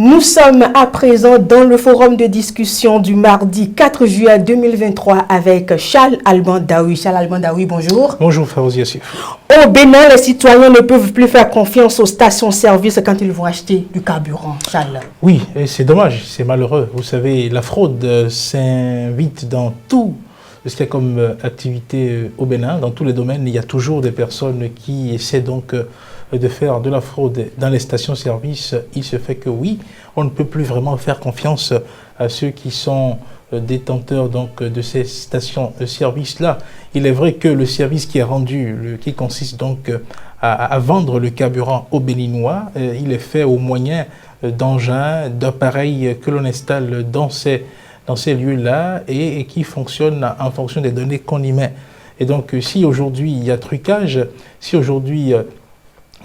Nous sommes à présent dans le forum de discussion du mardi 4 juillet 2023 avec Charles Alban Daoui. Charles Alban Daoui, bonjour. Bonjour Faouzi Yassif. Au Bénin, les citoyens ne peuvent plus faire confiance aux stations-service quand ils vont acheter du carburant, Charles. Oui, c'est dommage, c'est malheureux. Vous savez, la fraude s'invite dans tout ce qu'il y a comme activité au Bénin. Dans tous les domaines, il y a toujours des personnes qui essaient donc de faire de la fraude dans les stations-service. Il se fait que oui, on ne peut plus vraiment faire confiance à ceux qui sont détenteurs donc de ces stations-service-là. Il est vrai que le service qui est rendu, qui consiste donc à vendre le carburant aux Béninois, il est fait au moyen d'engins, d'appareils que l'on installe dans ces lieux-là et qui fonctionnent en fonction des données qu'on y met. Et donc, si aujourd'hui il y a trucage, si aujourd'hui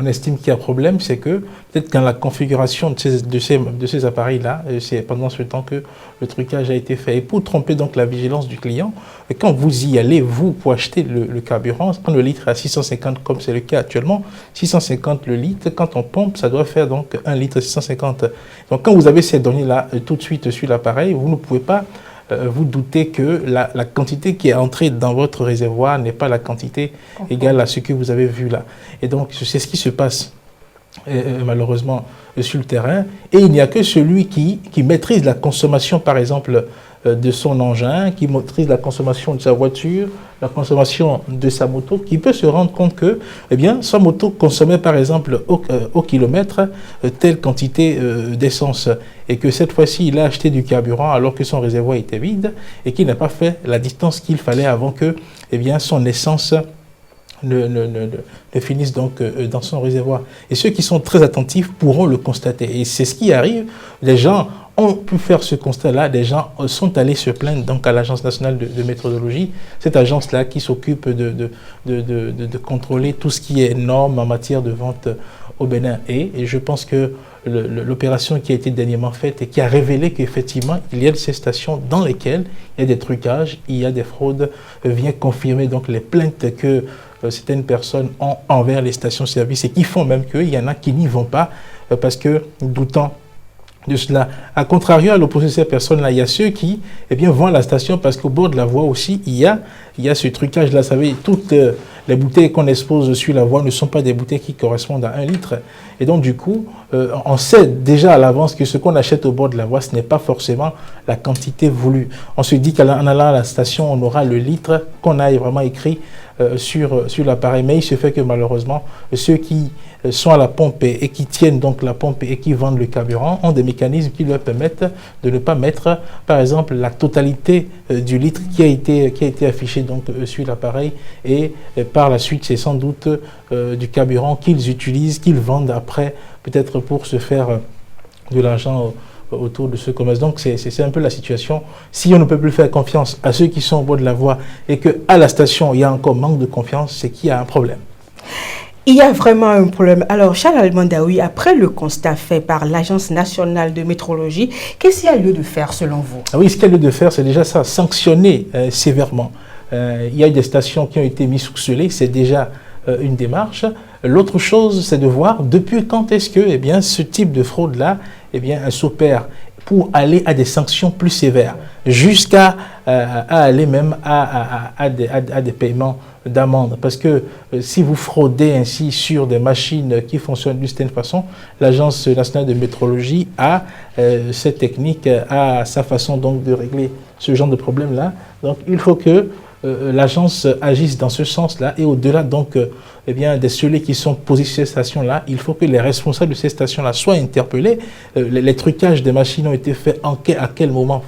on estime qu'il y a problème, c'est que peut-être dans la configuration de ces appareils-là, c'est pendant ce temps que le trucage a été fait. Et pour tromper donc la vigilance du client, quand vous y allez, vous, pour acheter le carburant, quand le litre est à 650, comme c'est le cas actuellement, 650 le litre, quand on pompe, ça doit faire donc 1 litre 650. Donc quand vous avez ces données-là tout de suite sur l'appareil, vous ne pouvez pas vous doutez que la quantité qui est entrée dans votre réservoir n'est pas la quantité égale à ce que vous avez vu là. Et donc, c'est ce qui se passe malheureusement sur le terrain. Et il n'y a que celui qui maîtrise la consommation, par exemple, de son engin, qui maîtrise la consommation de sa voiture, la consommation de sa moto, qui peut se rendre compte que sa moto consommait par exemple au kilomètre telle quantité d'essence et que cette fois-ci il a acheté du carburant alors que son réservoir était vide et qu'il n'a pas fait la distance qu'il fallait avant que son essence ne finissent donc dans son réservoir. Et ceux qui sont très attentifs pourront le constater. Et c'est ce qui arrive. Les gens ont pu faire ce constat-là. Des gens sont allés se plaindre donc à l'Agence nationale de métrologie, cette agence-là qui s'occupe de contrôler tout ce qui est normes en matière de vente au Bénin. Et je pense que l'opération qui a été dernièrement faite et qui a révélé qu'effectivement, il y a ces stations dans lesquelles il y a des trucages, il y a des fraudes, vient confirmer donc les plaintes que certaines personnes ont envers les stations-service et qui font même qu'il y en a qui n'y vont pas parce que, doutant de cela. A contrario, à l'opposé de ces personnes-là, il y a ceux qui vont à la station parce qu'au bord de la voie aussi, il y a ce trucage-là. Vous savez, toutes les bouteilles qu'on expose sur la voie ne sont pas des bouteilles qui correspondent à 1 litre. Et donc, du coup, on sait déjà à l'avance que ce qu'on achète au bord de la voie, ce n'est pas forcément la quantité voulue. On se dit qu'en allant à la station, on aura le litre qu'on a vraiment écrit sur l'appareil. Mais il se fait que malheureusement, ceux qui sont à la pompe et qui tiennent donc la pompe et qui vendent le carburant ont des mécanismes qui leur permettent de ne pas mettre, par exemple, la totalité du litre qui a été affiché donc sur l'appareil et par la suite, c'est sans doute du carburant qu'ils utilisent, qu'ils vendent après, peut-être pour se faire de l'argent autour de ce commerce. Donc c'est un peu la situation. Si on ne peut plus faire confiance à ceux qui sont au bord de la voie et qu'à la station, il y a encore manque de confiance, c'est qu'il y a un problème. Il y a vraiment un problème. Alors, Charles Alban Daoui, après le constat fait par l'Agence nationale de métrologie, qu'est-ce qu'il y a lieu de faire selon vous? Oui, ce qu'il y a lieu de faire, c'est déjà ça, sanctionner sévèrement. Il y a des stations qui ont été mises sous scellé, c'est déjà une démarche. L'autre chose, c'est de voir depuis quand est-ce que ce type de fraude-là s'opère pour aller à des sanctions plus sévères, jusqu'à aller même à des paiements d'amende. Parce que si vous fraudez ainsi sur des machines qui fonctionnent d'une certaine façon, l'Agence nationale de métrologie a cette technique, a sa façon donc de régler ce genre de problème-là. Donc il faut que l'agence agisse dans ce sens-là et au-delà donc des scellés qui sont posés sur ces stations-là, il faut que les responsables de ces stations-là soient interpellés. Les trucages des machines ont été faits à quel moment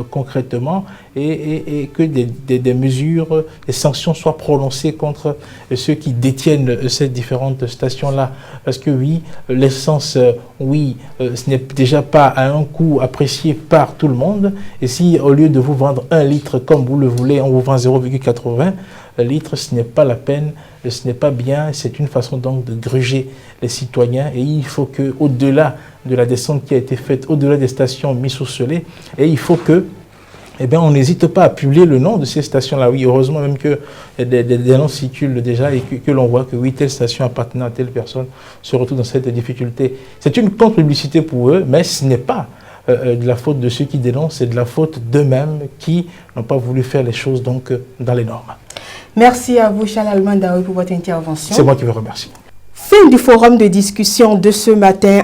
concrètement et que des mesures, des sanctions soient prononcées contre ceux qui détiennent ces différentes stations-là. Parce que oui, l'essence, ce n'est déjà pas à un coût apprécié par tout le monde. Et si au lieu de vous vendre 1 litre comme vous le voulez, on vous vend 0,80 litres, ce n'est pas la peine, ce n'est pas bien, c'est une façon donc de gruger les citoyens et il faut que, au-delà de la descente qui a été faite, au-delà des stations mises sous scellé, et il faut que eh bien, on n'hésite pas à publier le nom de ces stations-là. Oui, heureusement même que des noms circulent déjà et que l'on voit que oui, telle station appartenant à telle personne se retrouve dans cette difficulté. C'est une contre-publicité pour eux, mais ce n'est pas de la faute de ceux qui dénoncent, c'est de la faute d'eux-mêmes qui n'ont pas voulu faire les choses donc dans les normes. Merci à vous, Charles Almandaoui, pour votre intervention. C'est moi qui vous remercie. Fin du forum de discussion de ce matin.